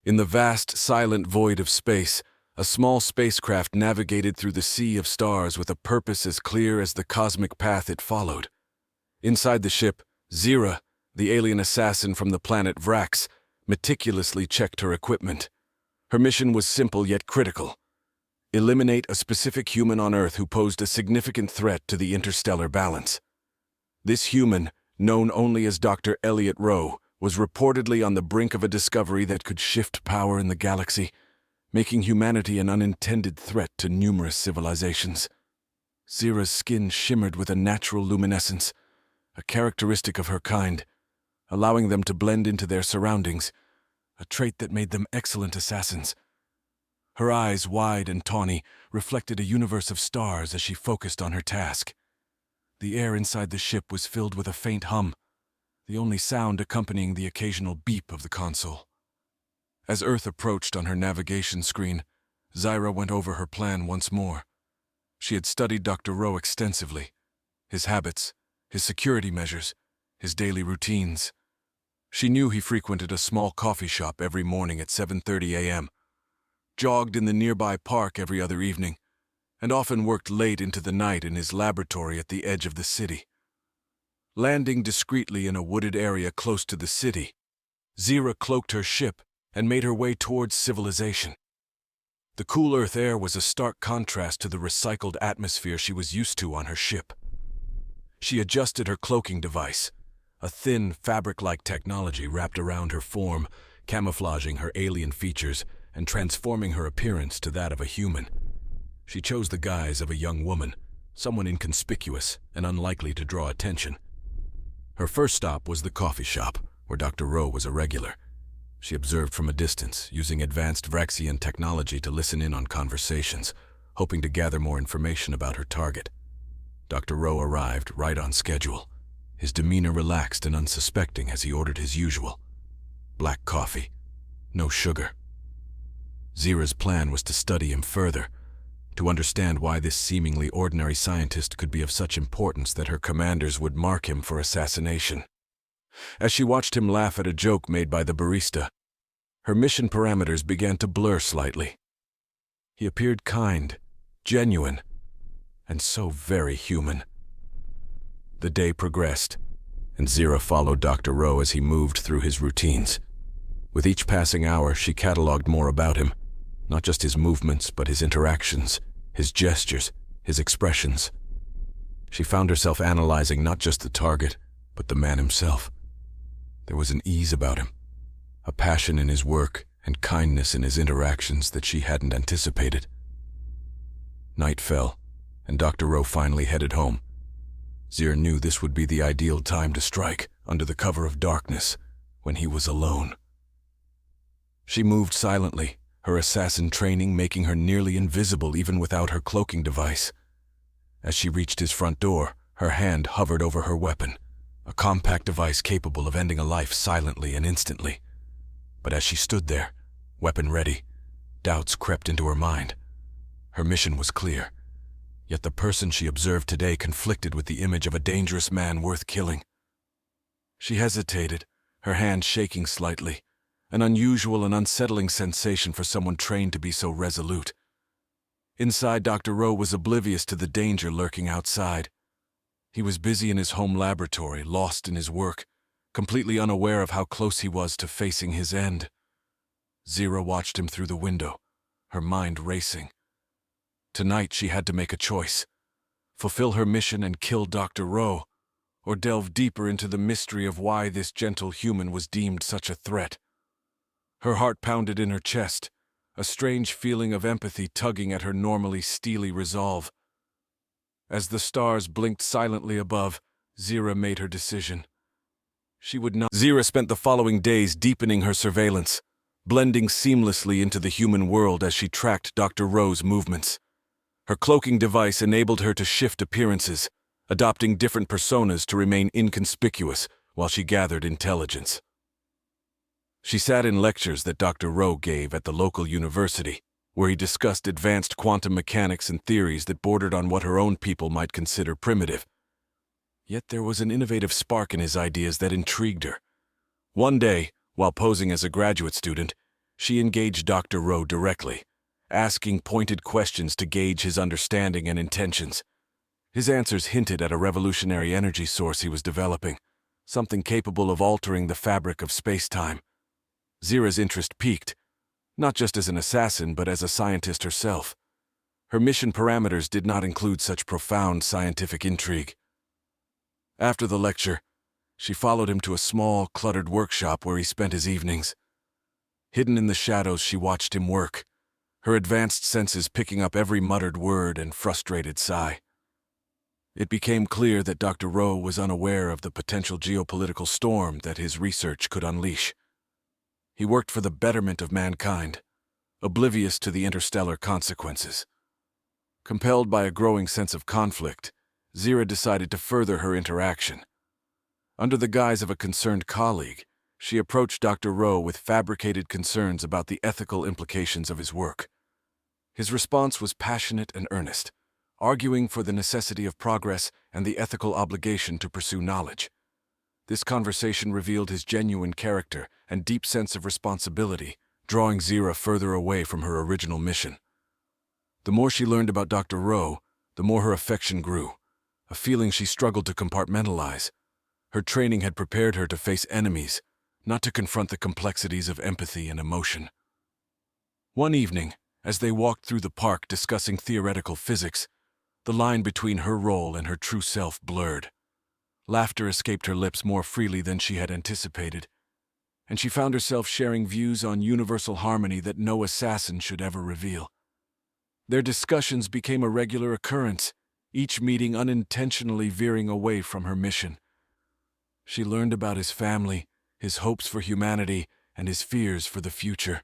In the vast, silent void of space, a small spacecraft navigated through the sea of stars with a purpose as clear as the cosmic path it followed. Inside the ship, Zira, the alien assassin from the planet Vrax, meticulously checked her equipment. Her mission was simple yet critical. Eliminate a specific human on Earth who posed a significant threat to the interstellar balance. This human, known only as Dr. Elliot Rowe, was reportedly on the brink of a discovery that could shift power in the galaxy, making humanity an unintended threat to numerous civilizations. Zira's skin shimmered with a natural luminescence, a characteristic of her kind, allowing them to blend into their surroundings, a trait that made them excellent assassins. Her eyes, wide and tawny, reflected a universe of stars as she focused on her task. The air inside the ship was filled with a faint hum, the only sound accompanying the occasional beep of the console. As Earth approached on her navigation screen, Zira went over her plan once more. She had studied Dr. Rowe extensively, his habits, his security measures, his daily routines. She knew he frequented a small coffee shop every morning at 7:30 a.m., jogged in the nearby park every other evening, and often worked late into the night in his laboratory at the edge of the city. Landing discreetly in a wooded area close to the city, Zira cloaked her ship and made her way towards civilization. The cool Earth air was a stark contrast to the recycled atmosphere she was used to on her ship. She adjusted her cloaking device, a thin, fabric-like technology wrapped around her form, camouflaging her alien features and transforming her appearance to that of a human. She chose the guise of a young woman, someone inconspicuous and unlikely to draw attention. Her first stop was the coffee shop, where Dr. Rowe was a regular. She observed from a distance, using advanced Vraxian technology to listen in on conversations, hoping to gather more information about her target. Dr. Rowe arrived right on schedule, his demeanor relaxed and unsuspecting as he ordered his usual. Black coffee, no sugar. Zira's plan was to study him further, to understand why this seemingly ordinary scientist could be of such importance that her commanders would mark him for assassination. As she watched him laugh at a joke made by the barista, her mission parameters began to blur slightly. He appeared kind, genuine, and so very human. The day progressed, and Zira followed Dr. Rowe as he moved through his routines. With each passing hour, she cataloged more about him, not just his movements, but his interactions, his gestures, his expressions. She found herself analyzing not just the target, but the man himself. There was an ease about him, a passion in his work and kindness in his interactions that she hadn't anticipated. Night fell, and Dr. Rowe finally headed home. Zira knew this would be the ideal time to strike, under the cover of darkness, when he was alone. She moved silently, her assassin training making her nearly invisible even without her cloaking device. As she reached his front door, her hand hovered over her weapon, a compact device capable of ending a life silently and instantly. But as she stood there, weapon ready, doubts crept into her mind. Her mission was clear, yet the person she observed today conflicted with the image of a dangerous man worth killing. She hesitated, her hand shaking slightly, an unusual and unsettling sensation for someone trained to be so resolute. Inside, Dr. Rowe was oblivious to the danger lurking outside. He was busy in his home laboratory, lost in his work, completely unaware of how close he was to facing his end. Zira watched him through the window, her mind racing. Tonight she had to make a choice: fulfill her mission and kill Dr. Rowe, or delve deeper into the mystery of why this gentle human was deemed such a threat. Her heart pounded in her chest, a strange feeling of empathy tugging at her normally steely resolve. As the stars blinked silently above, Zira made her decision. She would not. Zira spent the following days deepening her surveillance, blending seamlessly into the human world as she tracked Dr. Rowe's movements. Her cloaking device enabled her to shift appearances, adopting different personas to remain inconspicuous while she gathered intelligence. She sat in lectures that Dr. Rowe gave at the local university, where he discussed advanced quantum mechanics and theories that bordered on what her own people might consider primitive. Yet there was an innovative spark in his ideas that intrigued her. One day, while posing as a graduate student, She engaged Dr. Rowe directly, asking pointed questions to gauge his understanding and intentions. His answers hinted at a revolutionary energy source he was developing, something capable of altering the fabric of space-time. Zira's interest piqued, not just as an assassin but as a scientist herself. Her mission parameters did not include such profound scientific intrigue. After the lecture, she followed him to a small, cluttered workshop where he spent his evenings. Hidden in the shadows, she watched him work, her advanced senses picking up every muttered word and frustrated sigh. It became clear that Dr. Rowe was unaware of the potential geopolitical storm that his research could unleash. He worked for the betterment of mankind, oblivious to the interstellar consequences. Compelled by a growing sense of conflict, Zira decided to further her interaction. Under the guise of a concerned colleague, she approached Dr. Rowe with fabricated concerns about the ethical implications of his work. His response was passionate and earnest, arguing for the necessity of progress and the ethical obligation to pursue knowledge. This conversation revealed his genuine character and deep sense of responsibility, drawing Zira further away from her original mission. The more she learned about Dr. Rowe, the more her affection grew, a feeling she struggled to compartmentalize. Her training had prepared her to face enemies, not to confront the complexities of empathy and emotion. One evening, as they walked through the park discussing theoretical physics, the line between her role and her true self blurred. Laughter escaped her lips more freely than she had anticipated, and she found herself sharing views on universal harmony that no assassin should ever reveal. Their discussions became a regular occurrence, each meeting unintentionally veering away from her mission. She learned about his family, his hopes for humanity, and his fears for the future.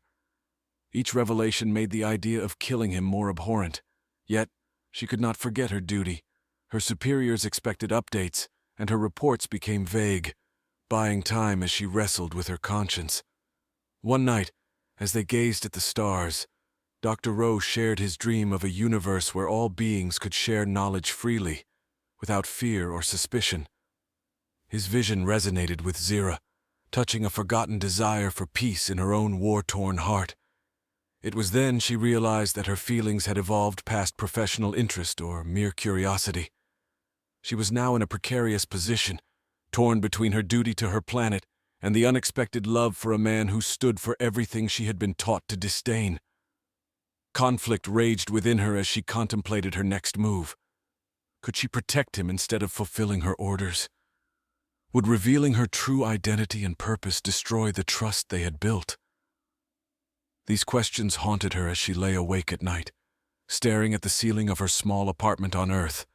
Each revelation made the idea of killing him more abhorrent, yet she could not forget her duty. Her superiors expected updates, and her reports became vague, buying time as she wrestled with her conscience. One night, as they gazed at the stars, Dr. Rowe shared his dream of a universe where all beings could share knowledge freely, without fear or suspicion. His vision resonated with Zira, touching a forgotten desire for peace in her own war-torn heart. It was then she realized that her feelings had evolved past professional interest or mere curiosity. She was now in a precarious position, torn between her duty to her planet and the unexpected love for a man who stood for everything she had been taught to disdain. Conflict raged within her as she contemplated her next move. Could she protect him instead of fulfilling her orders? Would revealing her true identity and purpose destroy the trust they had built? These questions haunted her as she lay awake at night, staring at the ceiling of her small apartment on Earth,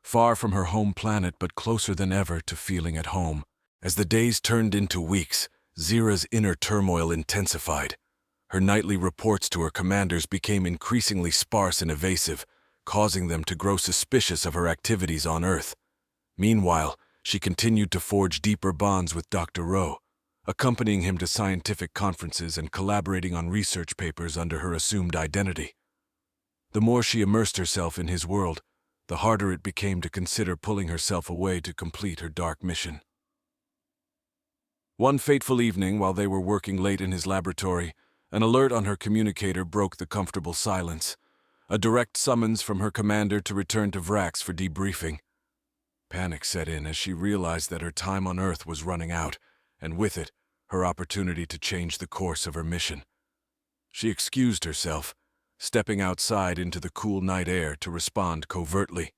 far from her home planet but closer than ever to feeling at home. As the days turned into weeks, Zira's inner turmoil intensified. Her nightly reports to her commanders became increasingly sparse and evasive, causing them to grow suspicious of her activities on Earth. Meanwhile, she continued to forge deeper bonds with Dr. Rowe, accompanying him to scientific conferences and collaborating on research papers under her assumed identity. The more she immersed herself in his world, the harder it became to consider pulling herself away to complete her dark mission. One fateful evening, while they were working late in his laboratory, an alert on her communicator broke the comfortable silence, a direct summons from her commander to return to Vrax for debriefing. Panic set in as she realized that her time on Earth was running out, and with it, her opportunity to change the course of her mission. She excused herself, stepping outside into the cool night air to respond covertly.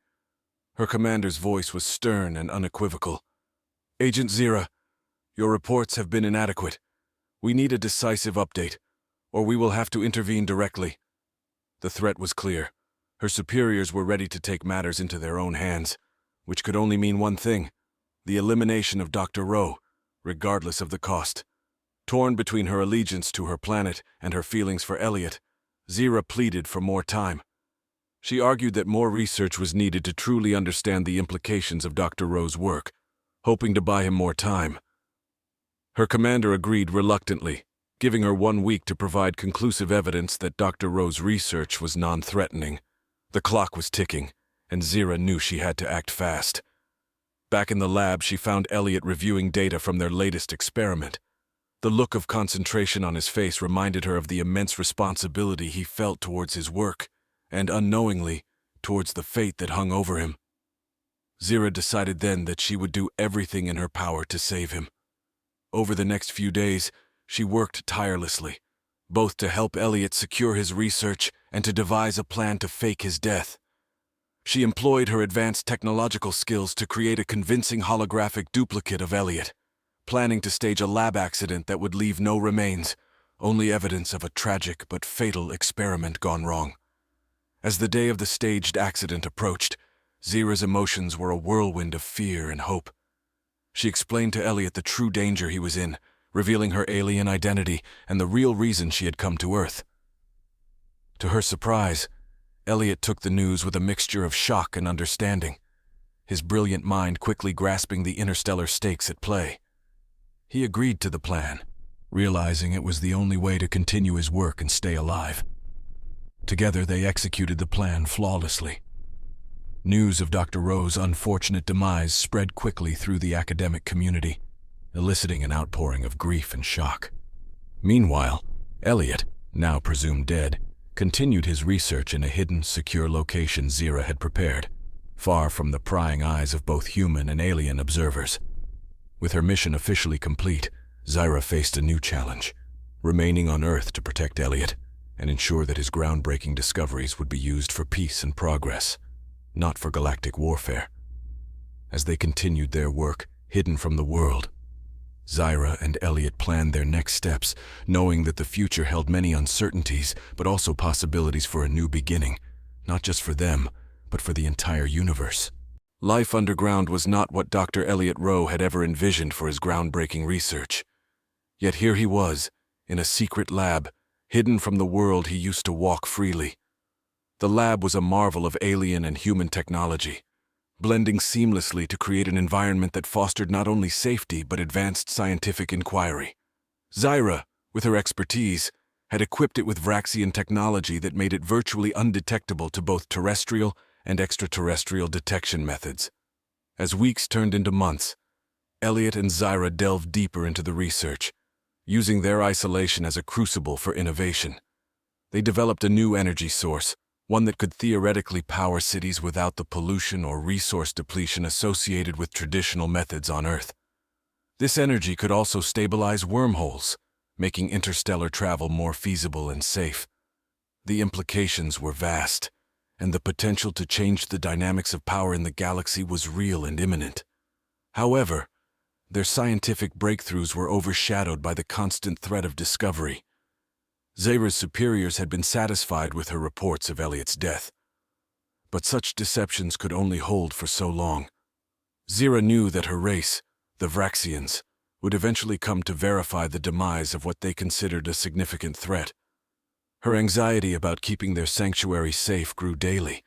Her commander's voice was stern and unequivocal. "Agent Zira, your reports have been inadequate. We need a decisive update, or we will have to intervene directly." The threat was clear. Her superiors were ready to take matters into their own hands, which could only mean one thing: the elimination of Dr. Rowe, regardless of the cost. Torn between her allegiance to her planet and her feelings for Elliot, Zira pleaded for more time. She argued that more research was needed to truly understand the implications of Dr. Rowe's work, hoping to buy him more time. Her commander agreed reluctantly, giving her 1 week to provide conclusive evidence that Dr. Rowe's research was non-threatening. The clock was ticking, and Zira knew she had to act fast. Back in the lab, she found Elliot reviewing data from their latest experiment. The look of concentration on his face reminded her of the immense responsibility he felt towards his work, and unknowingly, towards the fate that hung over him. Zira decided then that she would do everything in her power to save him. Over the next few days, she worked tirelessly, both to help Elliot secure his research and to devise a plan to fake his death. She employed her advanced technological skills to create a convincing holographic duplicate of Elliot, planning to stage a lab accident that would leave no remains, only evidence of a tragic but fatal experiment gone wrong. As the day of the staged accident approached, Zira's emotions were a whirlwind of fear and hope. She explained to Elliot the true danger he was in, revealing her alien identity and the real reason she had come to Earth. To her surprise, Elliot took the news with a mixture of shock and understanding, his brilliant mind quickly grasping the interstellar stakes at play. He agreed to the plan, realizing it was the only way to continue his work and stay alive. Together they executed the plan flawlessly. News of Dr. Rowe's unfortunate demise spread quickly through the academic community, eliciting an outpouring of grief and shock. Meanwhile, Elliot, now presumed dead, continued his research in a hidden, secure location Zira had prepared, far from the prying eyes of both human and alien observers. With her mission officially complete, Zira faced a new challenge, remaining on Earth to protect Elliot and ensure that his groundbreaking discoveries would be used for peace and progress, not for galactic warfare. As they continued their work, hidden from the world, Zira and Elliot planned their next steps, knowing that the future held many uncertainties, but also possibilities for a new beginning, not just for them, but for the entire universe. Life underground was not what Dr. Elliot Rowe had ever envisioned for his groundbreaking research. Yet here he was, in a secret lab, hidden from the world he used to walk freely. The lab was a marvel of alien and human technology, blending seamlessly to create an environment that fostered not only safety but advanced scientific inquiry. Zira, with her expertise, had equipped it with Vraxian technology that made it virtually undetectable to both terrestrial and extraterrestrial detection methods. As weeks turned into months, Elliot and Zira delved deeper into the research, using their isolation as a crucible for innovation. They developed a new energy source, one that could theoretically power cities without the pollution or resource depletion associated with traditional methods on Earth. This energy could also stabilize wormholes, making interstellar travel more feasible and safe. The implications were vast, and the potential to change the dynamics of power in the galaxy was real and imminent. However, their scientific breakthroughs were overshadowed by the constant threat of discovery. Zira's superiors had been satisfied with her reports of Elliot's death. But such deceptions could only hold for so long. Zira knew that her race, the Vraxians, would eventually come to verify the demise of what they considered a significant threat. Her anxiety about keeping their sanctuary safe grew daily,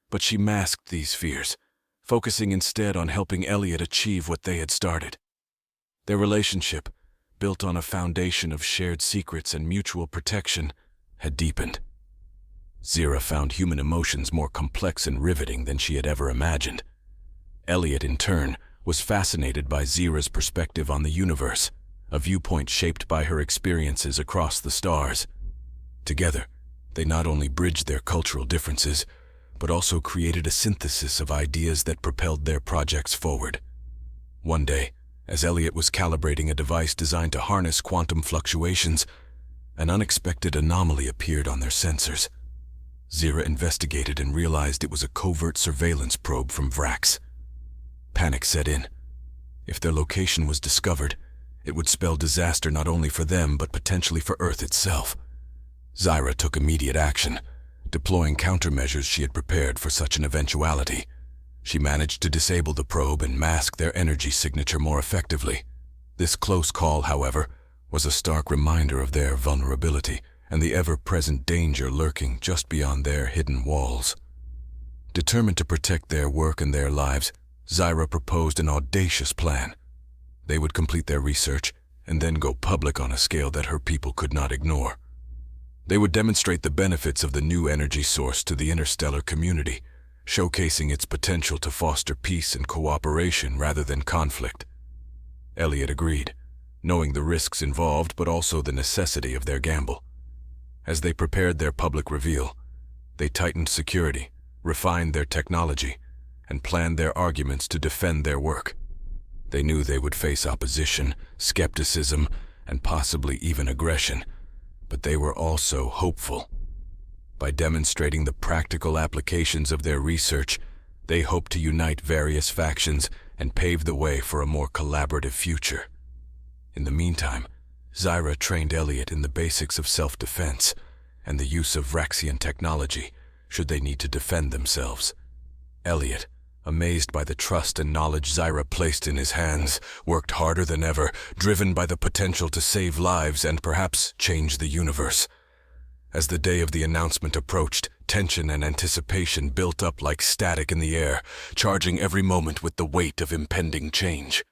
but she masked these fears, focusing instead on helping Elliot achieve what they had started. Their relationship, built on a foundation of shared secrets and mutual protection, had deepened. Zira found human emotions more complex and riveting than she had ever imagined. Elliot, in turn, was fascinated by Zira's perspective on the universe, a viewpoint shaped by her experiences across the stars. Together, they not only bridged their cultural differences, but also created a synthesis of ideas that propelled their projects forward. One day, as Elliot was calibrating a device designed to harness quantum fluctuations, an unexpected anomaly appeared on their sensors. Zira investigated and realized it was a covert surveillance probe from Vrax. Panic set in. If their location was discovered, it would spell disaster not only for them but potentially for Earth itself. Zira took immediate action, deploying countermeasures she had prepared for such an eventuality. She managed to disable the probe and mask their energy signature more effectively. This close call, however, was a stark reminder of their vulnerability and the ever-present danger lurking just beyond their hidden walls. Determined to protect their work and their lives, Zira proposed an audacious plan. They would complete their research and then go public on a scale that her people could not ignore. They would demonstrate the benefits of the new energy source to the interstellar community, showcasing its potential to foster peace and cooperation rather than conflict. Elliot agreed, knowing the risks involved but also the necessity of their gamble. As they prepared their public reveal, they tightened security, refined their technology, and planned their arguments to defend their work. They knew they would face opposition, skepticism, and possibly even aggression, but they were also hopeful. By demonstrating the practical applications of their research, they hoped to unite various factions and pave the way for a more collaborative future. In the meantime, Zyra trained Elliot in the basics of self-defense and the use of Vraxian technology should they need to defend themselves. Elliot, amazed by the trust and knowledge Zyra placed in his hands, worked harder than ever, driven by the potential to save lives and perhaps change the universe. As the day of the announcement approached, tension and anticipation built up like static in the air, charging every moment with the weight of impending change.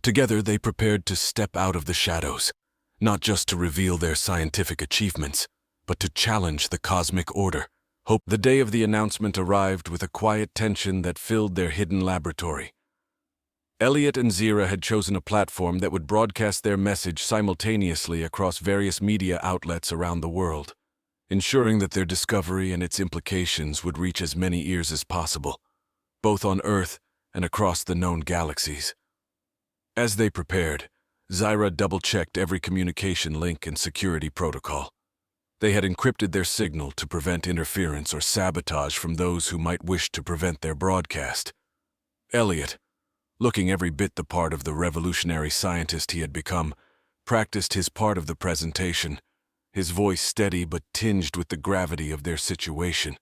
Together they prepared to step out of the shadows, not just to reveal their scientific achievements, but to challenge the cosmic order. The day of the announcement arrived with a quiet tension that filled their hidden laboratory. Elliot and Zyra had chosen a platform that would broadcast their message simultaneously across various media outlets around the world, ensuring that their discovery and its implications would reach as many ears as possible, both on Earth and across the known galaxies. As they prepared, Zyra double-checked every communication link and security protocol. They had encrypted their signal to prevent interference or sabotage from those who might wish to prevent their broadcast. Elliot, looking every bit the part of the revolutionary scientist he had become, practiced his part of the presentation, his voice steady but tinged with the gravity of their situation.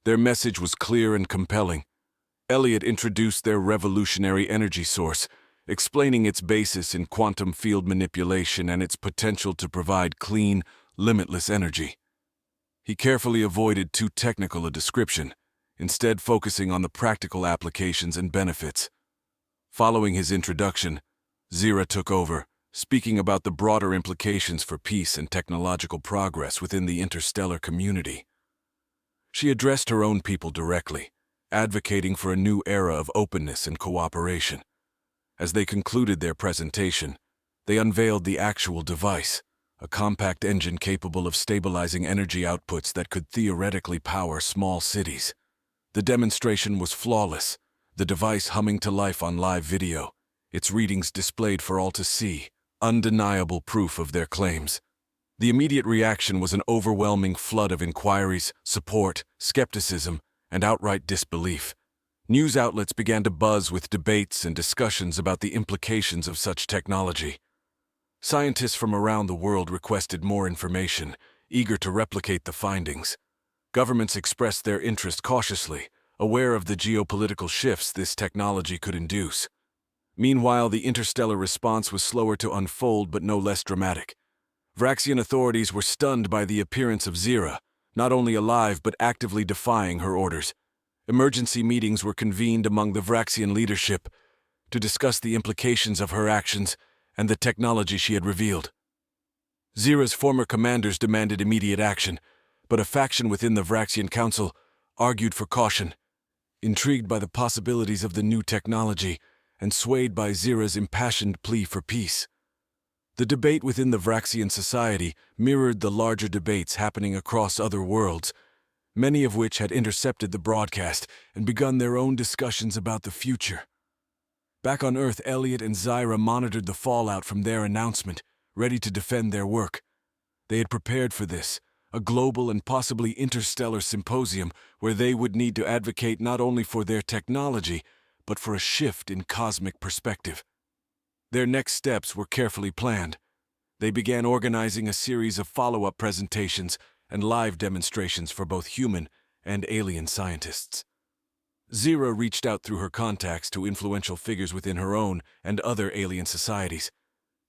Their message was clear and compelling. Elliot introduced their revolutionary energy source, explaining its basis in quantum field manipulation and its potential to provide clean, limitless energy. He carefully avoided too technical a description, instead focusing on the practical applications and benefits. Following his introduction, Zyra took over, speaking about the broader implications for peace and technological progress within the interstellar community. She addressed her own people directly, advocating for a new era of openness and cooperation. As they concluded their presentation, they unveiled the actual device, a compact engine capable of stabilizing energy outputs that could theoretically power small cities. The demonstration was flawless, the device humming to life on live video, its readings displayed for all to see, undeniable proof of their claims. The immediate reaction was an overwhelming flood of inquiries, support, skepticism, and outright disbelief. News outlets began to buzz with debates and discussions about the implications of such technology. Scientists from around the world requested more information, eager to replicate the findings. Governments expressed their interest cautiously, aware of the geopolitical shifts this technology could induce. Meanwhile, the interstellar response was slower to unfold but no less dramatic. Vraxian authorities were stunned by the appearance of Zyra, not only alive but actively defying her orders. Emergency meetings were convened among the Vraxian leadership to discuss the implications of her actions and the technology she had revealed. Zyra's former commanders demanded immediate action, but a faction within the Vraxian Council argued for caution. Intrigued by the possibilities of the new technology and swayed by Zyra's impassioned plea for peace. The debate within the Vraxian society mirrored the larger debates happening across other worlds, many of which had intercepted the broadcast and begun their own discussions about the future. Back on Earth, Elliot and Zyra monitored the fallout from their announcement, ready to defend their work. They had prepared for this, a global and possibly interstellar symposium where they would need to advocate not only for their technology, but for a shift in cosmic perspective. Their next steps were carefully planned. They began organizing a series of follow-up presentations and live demonstrations for both human and alien scientists. Zyra reached out through her contacts to influential figures within her own and other alien societies,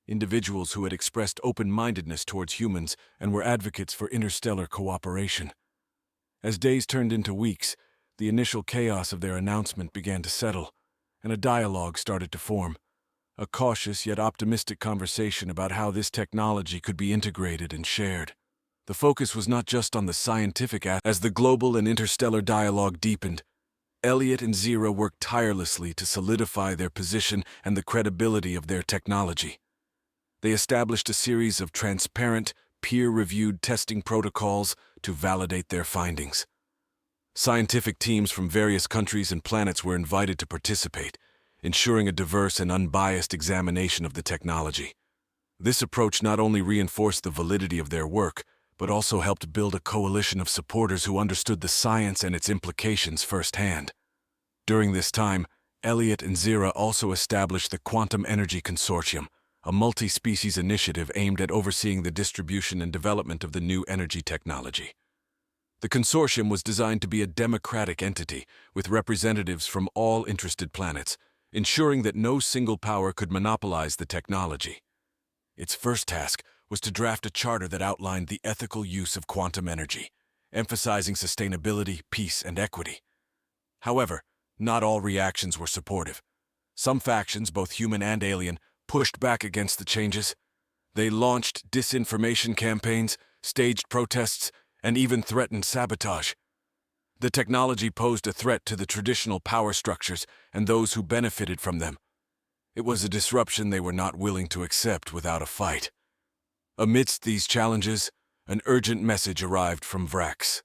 individuals who had expressed open-mindedness towards humans and were advocates for interstellar cooperation. As days turned into weeks, the initial chaos of their announcement began to settle, and a dialogue started to form, a cautious yet optimistic conversation about how this technology could be integrated and shared. The focus was not just on the scientific aspect. As the global and interstellar dialogue deepened, Elliot and Zyra worked tirelessly to solidify their position and the credibility of their technology. They established a series of transparent, peer-reviewed testing protocols to validate their findings. Scientific teams from various countries and planets were invited to participate, ensuring a diverse and unbiased examination of the technology. This approach not only reinforced the validity of their work, but also helped build a coalition of supporters who understood the science and its implications firsthand. During this time, Elliot and Zira also established the Quantum Energy Consortium, a multi-species initiative aimed at overseeing the distribution and development of the new energy technology. The consortium was designed to be a democratic entity with representatives from all interested planets, ensuring that no single power could monopolize the technology. Its first task was to draft a charter that outlined the ethical use of quantum energy, emphasizing sustainability, peace, and equity. However, not all reactions were supportive. Some factions, both human and alien, pushed back against the changes. They launched disinformation campaigns, staged protests, and even threatened sabotage. The technology posed a threat to the traditional power structures and those who benefited from them. It was a disruption they were not willing to accept without a fight. Amidst these challenges, an urgent message arrived from Vrax.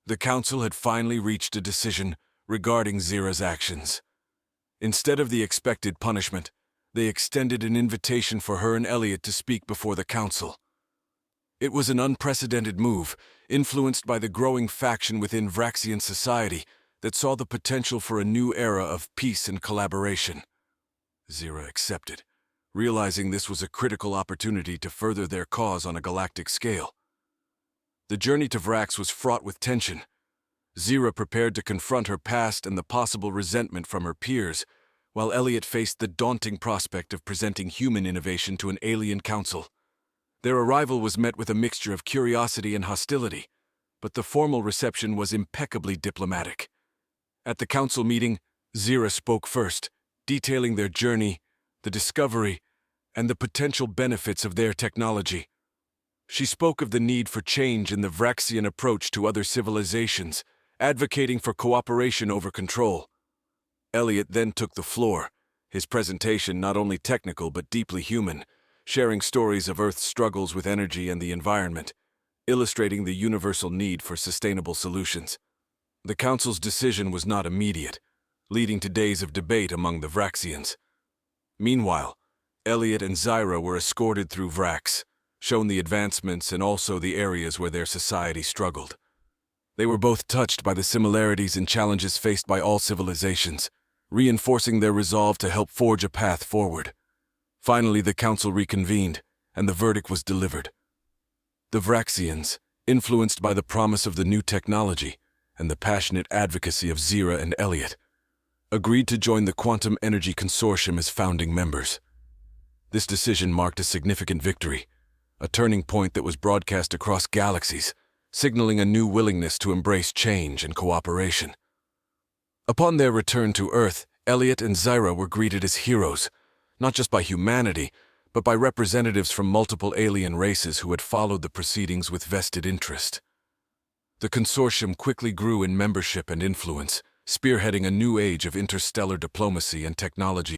The Council had finally reached a decision regarding Zira's actions. Instead of the expected punishment, they extended an invitation for her and Elliot to speak before the Council. It was an unprecedented move, influenced by the growing faction within Vraxian society that saw the potential for a new era of peace and collaboration. Zira accepted, realizing this was a critical opportunity to further their cause on a galactic scale. The journey to Vrax was fraught with tension. Zira prepared to confront her past and the possible resentment from her peers, while Elliot faced the daunting prospect of presenting human innovation to an alien council. Their arrival was met with a mixture of curiosity and hostility, but the formal reception was impeccably diplomatic. At the council meeting, Zira spoke first, detailing their journey, the discovery, and the potential benefits of their technology. She spoke of the need for change in the Vraxian approach to other civilizations, advocating for cooperation over control. Elliot then took the floor, his presentation not only technical but deeply human, sharing stories of Earth's struggles with energy and the environment, illustrating the universal need for sustainable solutions. The Council's decision was not immediate, leading to days of debate among the Vraxians. Meanwhile, Elliot and Zira were escorted through Vrax, shown the advancements and also the areas where their society struggled. They were both touched by the similarities and challenges faced by all civilizations, reinforcing their resolve to help forge a path forward. Finally, the council reconvened, and the verdict was delivered. The Vraxians, influenced by the promise of the new technology and the passionate advocacy of Zira and Elliot, agreed to join the Quantum Energy Consortium as founding members. This decision marked a significant victory, a turning point that was broadcast across galaxies, signaling a new willingness to embrace change and cooperation. Upon their return to Earth, Elliot and Zira were greeted as heroes, not just by humanity, but by representatives from multiple alien races who had followed the proceedings with vested interest. The consortium quickly grew in membership and influence, spearheading a new age of interstellar diplomacy and technology.